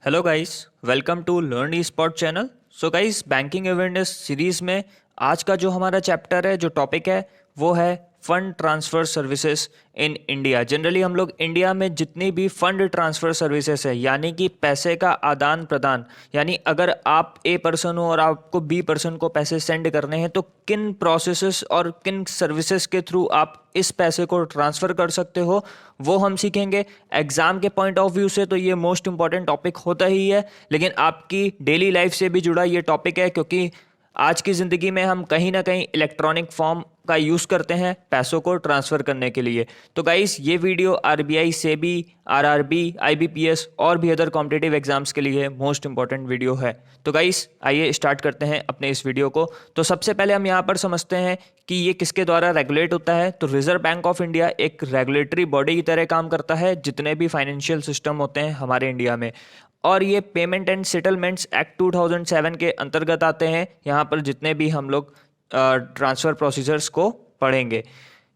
Hello guys, welcome to learn e spot channel. So guys, banking awareness series में आज का जो हमारा चैप्टर है, जो टॉपिक है, वो है fund transfer services in India. Generally हम लोग इंडिया में जितनी भी फंड ट्रांसफ़र सर्विसेज है, यानी कि पैसे का आदान प्रदान, यानी अगर आप ए पर्सन हो और आपको बी पर्सन को पैसे सेंड करने हैं, तो किन प्रोसेसेस और किन सर्विसेज के थ्रू आप इस पैसे को ट्रांसफ़र कर सकते हो, वो हम सीखेंगे। एग्जाम के पॉइंट ऑफ व्यू से तो ये मोस्ट इंपॉर्टेंट टॉपिक होता ही है, लेकिन आपकी डेली लाइफ से भी जुड़ा ये टॉपिक है, क्योंकि आज की ज़िंदगी में हम कहीं ना कहीं इलेक्ट्रॉनिक फॉर्म का यूज़ करते हैं पैसों को ट्रांसफ़र करने के लिए। तो गाइस, ये video RBI, SEBI, RRB, IBPS और भी अदर कॉम्पिटिटिव एग्जाम्स के लिए मोस्ट इंपॉर्टेंट वीडियो है। तो गाइस, आइए स्टार्ट करते हैं अपने इस वीडियो को। तो सबसे पहले हम यहाँ पर समझते हैं कि ये किसके द्वारा रेगुलेट होता है। तो रिजर्व बैंक ऑफ इंडिया एक रेगुलेटरी बॉडी की तरह काम करता है जितने भी फाइनेंशियल सिस्टम होते हैं हमारे इंडिया में, और ये पेमेंट एंड सेटलमेंट्स एक्ट 2007 के अंतर्गत आते हैं। यहाँ पर जितने भी हम लोग ट्रांसफ़र प्रोसीजर्स को पढ़ेंगे,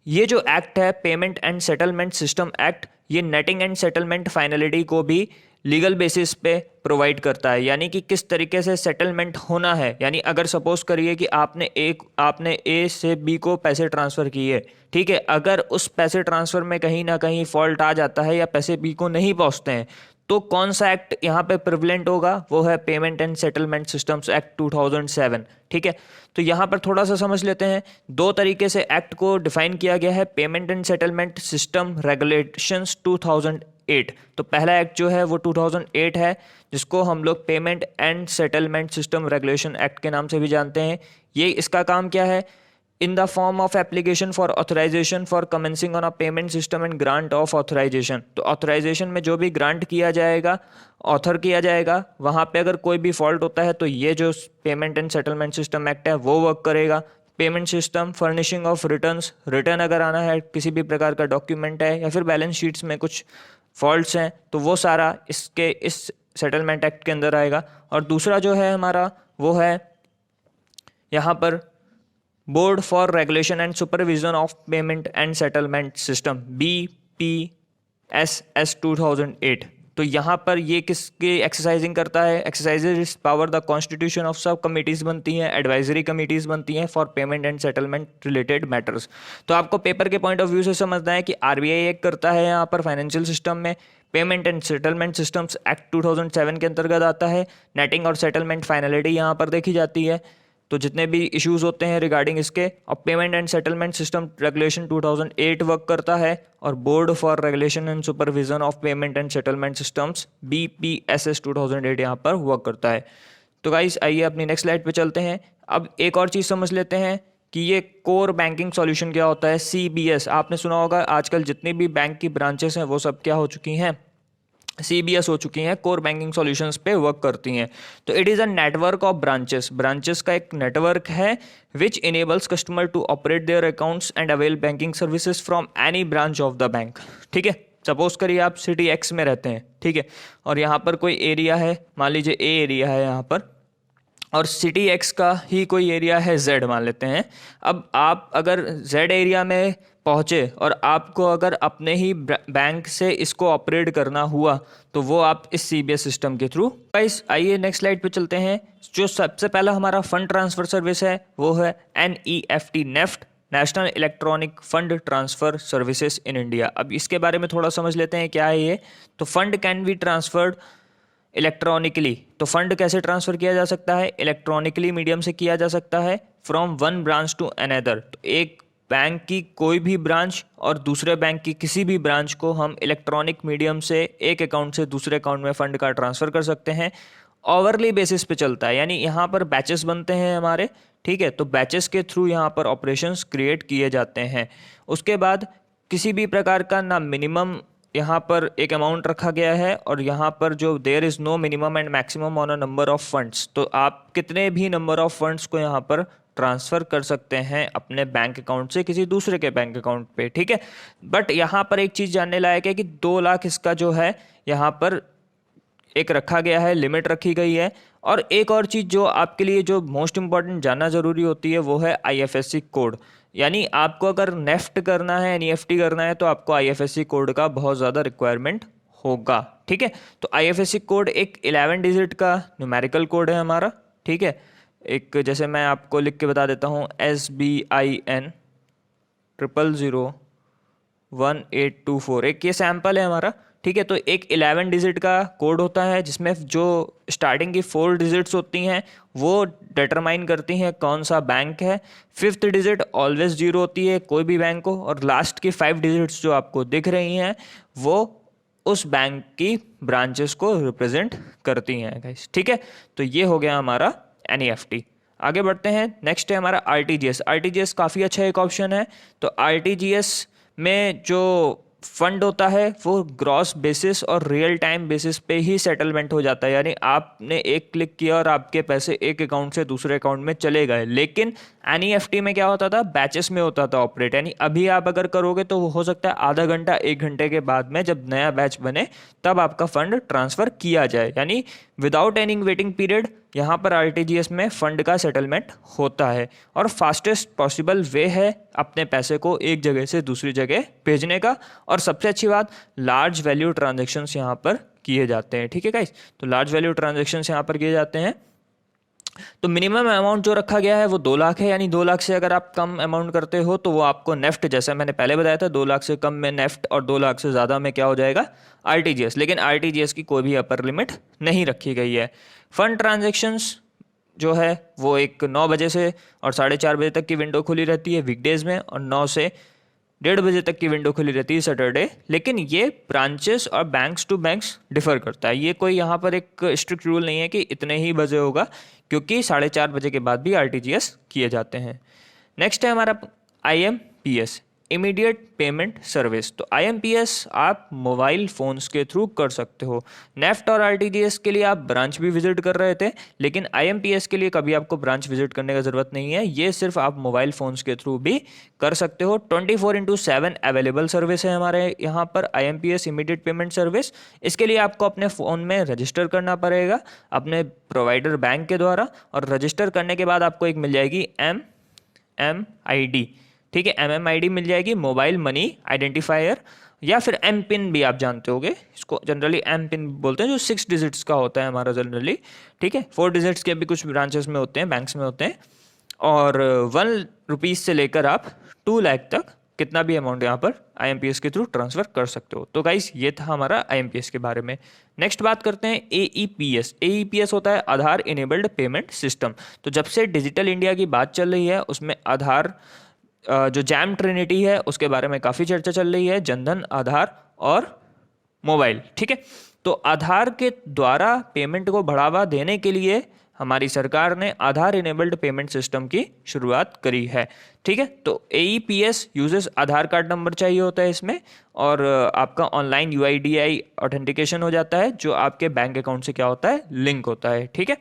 ये जो एक्ट है payment and settlement system act, ये नेटिंग एंड सेटलमेंट फाइनलिटी को भी लीगल बेसिस पे प्रोवाइड करता है, यानी कि किस तरीके से सेटलमेंट होना है। यानी अगर सपोज करिए कि आपने ए से बी को पैसे ट्रांसफ़र किए, ठीक है, अगर उस पैसे ट्रांसफ़र में कहीं ना कहीं फॉल्ट आ जाता है या पैसे बी को नहीं पहुंचते हैं, तो कौन सा एक्ट यहाँ पे प्रिवलेंट होगा? वो है payment and settlement systems act 2007। ठीक है, तो यहाँ पर थोड़ा सा समझ लेते हैं। दो तरीके से एक्ट को डिफाइन किया गया है, payment and settlement system regulations 2008। तो पहला एक्ट जो है वो 2008 है, जिसको हम लोग payment and settlement system regulation act के नाम से भी जानते हैं। ये इसका काम क्या है? in the form of application for authorization for commencing on a payment system and grant of authorization। तो authorization में जो भी ग्रांट किया जाएगा, ऑथर किया जाएगा, वहाँ पे अगर कोई भी फॉल्ट होता है तो ये जो payment and settlement system act है वो वर्क करेगा। Payment system, furnishing of returns, return अगर आना है, किसी भी प्रकार का डॉक्यूमेंट है या फिर बैलेंस शीट्स में कुछ फॉल्ट्स हैं, तो वो सारा इस सेटलमेंट एक्ट के अंदर आएगा। और दूसरा जो है हमारा, वो है यहाँ पर board for regulation and supervision of payment and settlement system, BPSS 2008। तो यहाँ पर ये किसकी एक्सरसाइजिंग करता है? Exercises power the constitution of सब कमिटीज़ बनती हैं, एडवाइजरी कमिटीज़ बनती हैं for payment and settlement related matters. तो आपको पेपर के पॉइंट ऑफ व्यू से समझना है कि आरबीआई एक करता है यहाँ पर फाइनेंशियल सिस्टम में। Payment and settlement systems act 2007 के अंतर्गत आता है। नेटिंग और सेटलमेंट फाइनलिटी यहाँ पर देखी जाती है। तो जितने भी इश्यूज होते हैं रिगार्डिंग इसके, और payment and settlement system regulation 2008 work करता है, और board for regulation and supervision of payment and settlement systems BPSS 2008 यहाँ पर वर्क करता है। तो गाइस, आइए अपनी नेक्स्ट स्लाइड पे चलते हैं। अब एक और चीज़ समझ लेते हैं कि ये कोर बैंकिंग सॉल्यूशन क्या होता है। CBS आपने सुना होगा, आजकल जितनी भी बैंक की ब्रांचेस हैं वो सब क्या हो चुकी हैं? CBS हो चुकी हैं, कोर बैंकिंग सॉल्यूशंस पे वर्क करती हैं। तो it is a network of branches का एक नेटवर्क है which enables customer to operate their accounts and avail banking services from any branch of the bank. ठीक है, सपोज करिए आप सिटी X में रहते हैं, ठीक है, और यहाँ पर कोई एरिया है, मान लीजिए A एरिया है यहाँ पर, और सिटी X का ही कोई एरिया है Z मान लेते हैं। अब आप अगर Z एरिया में पहुँचे और आपको अगर अपने ही बैंक से इसको ऑपरेट करना हुआ, तो वो आप इस CBS सिस्टम के थ्रू। गाइस, आइए नेक्स्ट स्लाइड पे चलते हैं। जो सबसे पहला हमारा फंड ट्रांसफ़र सर्विस है वो है NEFT, NEFT, national electronic fund transfer services in India. अब इसके बारे में थोड़ा समझ लेते हैं क्या है ये। तो fund can be transferred electronically. तो फंड कैसे ट्रांसफ़र किया जा सकता है? इलेक्ट्रॉनिकली मीडियम से किया जा सकता है, from one branch to another. तो एक बैंक की कोई भी ब्रांच और दूसरे बैंक की किसी भी ब्रांच को हम इलेक्ट्रॉनिक मीडियम से एक अकाउंट से दूसरे अकाउंट में फ़ंड का ट्रांसफ़र कर सकते हैं। ओवरली बेसिस पे चलता है, यानी यहाँ पर बैचेस बनते हैं हमारे, ठीक है, तो बैचेस के थ्रू यहाँ पर ऑपरेशंस क्रिएट किए जाते हैं। उसके बाद किसी भी प्रकार का ना मिनिमम यहाँ पर एक अमाउंट रखा गया है, और यहाँ पर जो there is no minimum and maximum on a number of funds. तो आप कितने भी नंबर ऑफ फंड्स को यहाँ पर ट्रांसफ़र कर सकते हैं अपने बैंक अकाउंट से किसी दूसरे के बैंक अकाउंट पे, ठीक है। बट यहाँ पर एक चीज़ जानने लायक है कि 2 लाख इसका जो है यहाँ पर एक रखा गया है, लिमिट रखी गई है। और एक और चीज़ जो आपके लिए जो मोस्ट इम्पॉर्टेंट जानना ज़रूरी होती है वो है IFSC कोड। यानी आपको अगर नेफ्ट करना है, NEFT करना है, तो आपको IFSC कोड का बहुत ज़्यादा रिक्वायरमेंट होगा। ठीक है, तो IFSC कोड एक 11 डिजिट का न्यूमेरिकल कोड है हमारा। ठीक है, एक जैसे मैं आपको लिख के बता देता हूँ, SBIN 0001824, एक ये सैम्पल है हमारा। ठीक है, तो एक 11 डिजिट का कोड होता है जिसमें जो स्टार्टिंग की 4 डिजिट्स होती हैं वो डिटरमाइन करती हैं कौन सा बैंक है। 5th डिजिट ऑलवेज 0 होती है कोई भी बैंक को, और लास्ट की 5 डिजिट्स जो आपको दिख रही हैं वो उस बैंक की ब्रांचेस को रिप्रेजेंट करती हैं गाइस। ठीक है, तो ये हो गया हमारा NEFT। आगे बढ़ते हैं, नेक्स्ट है हमारा RTGS। RTGS काफ़ी अच्छा एक ऑप्शन है। तो RTGS में जो फंड होता है वो ग्रॉस बेसिस और रियल टाइम बेसिस पे ही सेटलमेंट हो जाता है, यानी आपने एक क्लिक किया और आपके पैसे एक अकाउंट से दूसरे अकाउंट में चले गए। लेकिन NEFT में क्या होता था, बैचेस में होता था ऑपरेट, यानी अभी आप अगर करोगे तो हो सकता है आधा घंटा 1 घंटे के बाद में जब नया बैच बने तब आपका फंड ट्रांसफ़र किया जाए, यानी विदाउट एनी वेटिंग पीरियड यहाँ पर RTGS में फंड का सेटलमेंट होता है और फास्टेस्ट पॉसिबल वे है अपने पैसे को एक जगह से दूसरी जगह भेजने का। और सबसे अच्छी बात, लार्ज वैल्यू ट्रांजैक्शंस यहाँ पर किए जाते हैं। ठीक है गाइस, तो लार्ज वैल्यू ट्रांजैक्शंस यहाँ पर किए जाते हैं। तो मिनिमम अमाउंट जो रखा गया है वो 2 लाख है, यानी 2 लाख से अगर आप कम अमाउंट करते हो तो वो आपको नेफ्ट, जैसा मैंने पहले बताया था, 2 लाख से कम में नेफ्ट और 2 लाख से ज़्यादा में क्या हो जाएगा, RTGS। लेकिन RTGS की कोई भी अपर लिमिट नहीं रखी गई है। फंड ट्रांजेक्शन्स जो है वो एक 9 बजे से और 4:30 बजे तक की विंडो खुली रहती है वीकडेज़ में, और 9 से 1:30 बजे तक की विंडो खुली रहती है सैटरडे। लेकिन ये ब्रांचेस और बैंक्स टू बैंक्स डिफर करता है, ये कोई यहाँ पर एक स्ट्रिक्ट रूल नहीं है कि इतने ही बजे होगा, क्योंकि 4:30 बजे के बाद भी RTGS किए जाते हैं। नेक्स्ट है हमारा IMPS, इमीडिएट पेमेंट सर्विस। तो IMPS आप मोबाइल फ़ोन्स के थ्रू कर सकते हो। नेफ्ट और RTGS के लिए आप ब्रांच भी विजिट कर रहे थे, लेकिन IMPS के लिए कभी आपको ब्रांच विजिट करने का ज़रूरत नहीं है, ये सिर्फ आप मोबाइल फ़ोन्स के थ्रू भी कर सकते हो। 24/7 अवेलेबल सर्विस है हमारे यहाँ पर IMPS इमीडिएट पेमेंट सर्विस। इसके लिए आपको अपने फ़ोन में रजिस्टर करना पड़ेगा अपने प्रोवाइडर बैंक के द्वारा, और रजिस्टर करने के बाद आपको एक मिल जाएगी MMID। ठीक है, MMID मिल जाएगी, मोबाइल मनी आइडेंटिफायर, या फिर M पिन भी आप जानते होगे, इसको जनरली M पिन बोलते हैं, जो 6 डिजिट्स का होता है हमारा जनरली। ठीक है, 4 डिजिट्स के भी कुछ ब्रांचेस में होते हैं, बैंक्स में होते हैं। और 1 रुपीज़ से लेकर आप 2 लाख तक कितना भी अमाउंट यहाँ पर IMPS के थ्रू ट्रांसफ़र कर सकते हो। तो गाइस ये था हमारा IMPS के बारे में। नेक्स्ट बात करते हैं AEPS। AEPS होता है आधार इनेबल्ड पेमेंट सिस्टम। तो जब से डिजिटल इंडिया की बात चल रही है उसमें आधार जो जैम ट्रिनिटी है उसके बारे में काफ़ी चर्चा चल रही है, जनधन, आधार और मोबाइल। ठीक है, तो आधार के द्वारा पेमेंट को बढ़ावा देने के लिए हमारी सरकार ने आधार इनेबल्ड पेमेंट सिस्टम की शुरुआत करी है। ठीक है, तो AEPS यूजेस आधार कार्ड नंबर चाहिए होता है इसमें, और आपका ऑनलाइन UIDAI ऑथेंटिकेशन हो जाता है जो आपके बैंक अकाउंट से क्या होता है, लिंक होता है। ठीक है,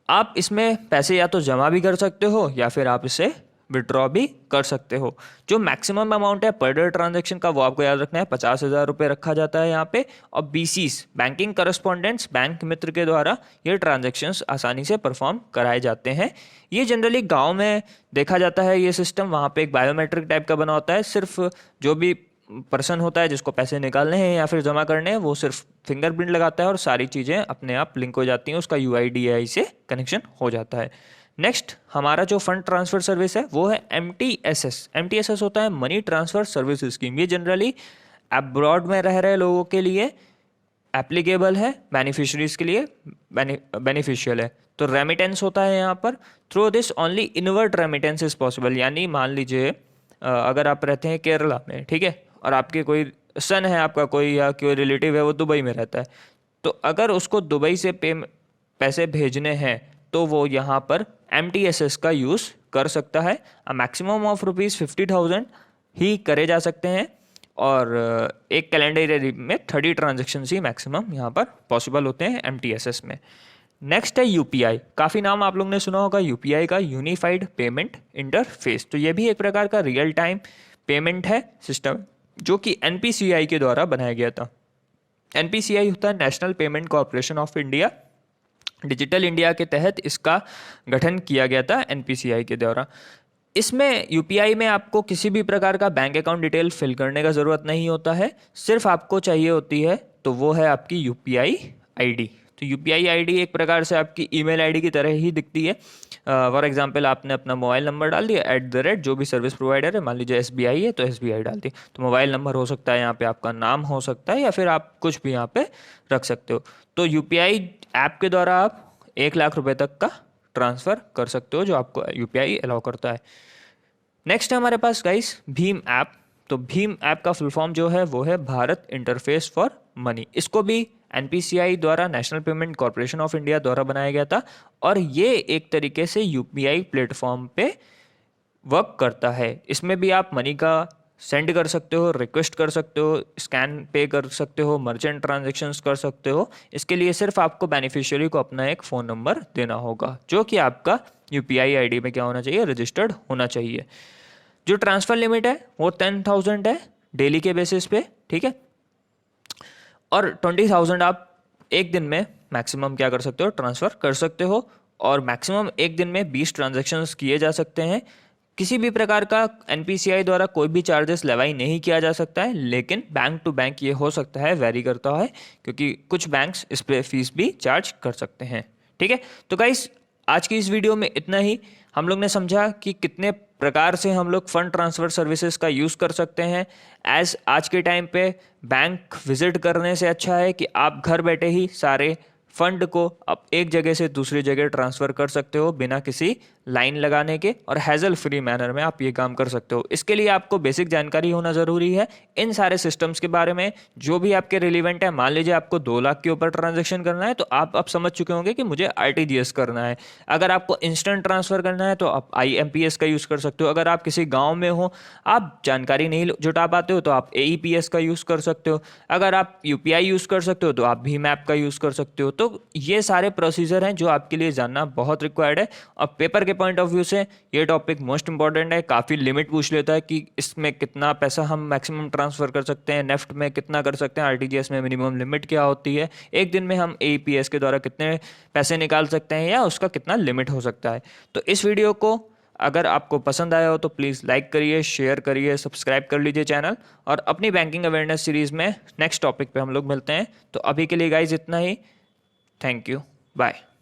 आप इसमें पैसे या तो जमा भी कर सकते हो या फिर आप इसे विड्रॉ भी कर सकते हो। जो मैक्सिमम अमाउंट है पर डे ट्रांजैक्शन का वो आपको याद रखना है, 50,000 रुपये रखा जाता है यहाँ पे। और BCs बैंकिंग करस्पॉन्डेंट्स, बैंक मित्र के द्वारा ये ट्रांजैक्शंस आसानी से परफॉर्म कराए जाते हैं। ये जनरली गांव में देखा जाता है ये सिस्टम, वहाँ पे एक बायोमेट्रिक टाइप का बना होता है, सिर्फ जो भी पर्सन होता है जिसको पैसे निकालने हैं या फिर जमा करने हैं वो सिर्फ फिंगरप्रिंट लगाता है और सारी चीज़ें अपने आप लिंक हो जाती हैं, उसका UIDAI से कनेक्शन हो जाता है। नेक्स्ट हमारा जो फंड ट्रांसफ़र सर्विस है वो है MTSS। MTSS होता है मनी ट्रांसफ़र सर्विस स्कीम। ये जनरली अब्रॉड में रह रहे लोगों के लिए एप्लीकेबल है, बेनिफिशरीज के लिए बेनिफिशियल है। तो रेमिटेंस होता है यहाँ पर, through this only inward remittance is possible. यानी मान लीजिए अगर आप रहते हैं केरला में, ठीक है, और आपके कोई सन है आपका कोई, या कोई रिलेटिव है वो दुबई में रहता है, तो अगर उसको दुबई से पैसे भेजने हैं तो वो यहाँ पर MTSS का यूज़ कर सकता है। मैक्सिमम ऑफ ₹50,000 ही करे जा सकते हैं, और एक कैलेंडर ईयर में 30 ट्रांजेक्शन ही मैक्सिमम यहाँ पर पॉसिबल होते हैं MTSS में। नेक्स्ट है UPI। काफ़ी नाम आप लोग ने सुना होगा UPI का, यूनिफाइड पेमेंट इंटरफेस। तो ये भी एक प्रकार का रियल टाइम पेमेंट है सिस्टम जो कि NPCI के द्वारा बनाया गया था। NPCI होता है national payment corporation of India. Digital India के तहत इसका गठन किया गया था NPCI के द्वारा। इसमें यूपीआई में आपको किसी भी प्रकार का बैंक अकाउंट डिटेल फिल करने का ज़रूरत नहीं होता है, सिर्फ आपको चाहिए होती है तो वो है आपकी यूपीआई आईडी। तो यूपीआई आईडी एक प्रकार से आपकी ईमेल आईडी की तरह ही दिखती है। फॉर एग्जांपल आपने अपना मोबाइल नंबर डाल दिया @ जो भी सर्विस प्रोवाइडर है, मान लीजिए एसबीआई है तो एसबीआई डाल दी, तो मोबाइल नंबर हो सकता है, यहाँ पे आपका नाम हो सकता है, या फिर आप कुछ भी यहाँ पे रख सकते हो। तो यूपीआई ऐप के द्वारा आप 1 लाख रुपए तक का ट्रांसफ़र कर सकते हो, जो आपको यूपीआई अलाउ करता है। नेक्स्ट है हमारे पास गाइस भीम ऐप। तो भीम ऐप का फुल फॉर्म जो है वो है भारत इंटरफेस फॉर मनी। इसको भी एनपीसीआई द्वारा, national payment corporation of India द्वारा बनाया गया था, और ये एक तरीके से यूपीआई प्लेटफॉर्म पे वर्क करता है। इसमें भी आप मनी का सेंड कर सकते हो, रिक्वेस्ट कर सकते हो, स्कैन पे कर सकते हो, मर्चेंट ट्रांजेक्शन्स कर सकते हो। इसके लिए सिर्फ आपको बेनिफिशियरी को अपना एक फ़ोन नंबर देना होगा, जो कि आपका यूपीआई आईडी में क्या होना चाहिए, रजिस्टर्ड होना चाहिए। जो ट्रांसफ़र लिमिट है वो 10,000 है डेली के बेसिस पे, ठीक है। और 20,000 आप एक दिन में मैक्सिमम क्या कर सकते हो, ट्रांसफ़र कर सकते हो, और मैक्सिमम एक दिन में 20 ट्रांजैक्शंस किए जा सकते हैं। किसी भी प्रकार का एनपीसीआई द्वारा कोई भी चार्जेस लेवाई नहीं किया जा सकता है, लेकिन बैंक टू बैंक ये हो सकता है, वेरी करता है, क्योंकि कुछ बैंक्स इस पर फीस भी चार्ज कर सकते हैं, ठीक है। तो गाइस आज की इस वीडियो में इतना ही। हम लोग ने समझा कि कितने प्रकार से हम लोग फंड ट्रांसफ़र सर्विसेज का यूज़ कर सकते हैं। आज के टाइम पे बैंक विजिट करने से अच्छा है कि आप घर बैठे ही सारे फंड को आप एक जगह से दूसरी जगह ट्रांसफ़र कर सकते हो बिना किसी लाइन लगाने के, और हैजल फ्री मैनर में आप ये काम कर सकते हो। इसके लिए आपको बेसिक जानकारी होना ज़रूरी है इन सारे सिस्टम्स के बारे में, जो भी आपके रिलेवेंट है। मान लीजिए आपको 2 लाख के ऊपर ट्रांजैक्शन करना है, तो आप समझ चुके होंगे कि मुझे आरटीजीएस करना है। अगर आपको इंस्टेंट ट्रांसफ़र करना है तो आप आईएमपीएस का यूज़ कर सकते हो। अगर आप किसी गाँव में हो, आप जानकारी नहीं जुटा पाते हो, तो आप एईपीएस का यूज़ कर सकते हो। अगर आप यूपीआई यूज़ कर सकते हो तो आप भीम ऐप का यूज़ कर सकते हो। तो ये सारे प्रोसीजर हैं जो आपके लिए जानना बहुत रिक्वायर्ड है। और पेपर के पॉइंट ऑफ व्यू से ये टॉपिक मोस्ट इंपॉर्टेंट है। काफ़ी लिमिट पूछ लेता है कि इसमें कितना पैसा हम मैक्सिमम ट्रांसफ़र कर सकते हैं, नेफ्ट में कितना कर सकते हैं, आरटीजीएस में मिनिमम लिमिट क्या होती है, एक दिन में हम एईपीएस के द्वारा कितने पैसे निकाल सकते हैं, या उसका कितना लिमिट हो सकता है। तो इस वीडियो को अगर आपको पसंद आया हो तो प्लीज़ लाइक करिए, शेयर करिए, सब्सक्राइब कर लीजिए चैनल, और अपनी बैंकिंग अवेयरनेस सीरीज़ में नेक्स्ट टॉपिक पे हम लोग मिलते हैं। तो अभी के लिए गाइज इतना ही। Thank you, bye.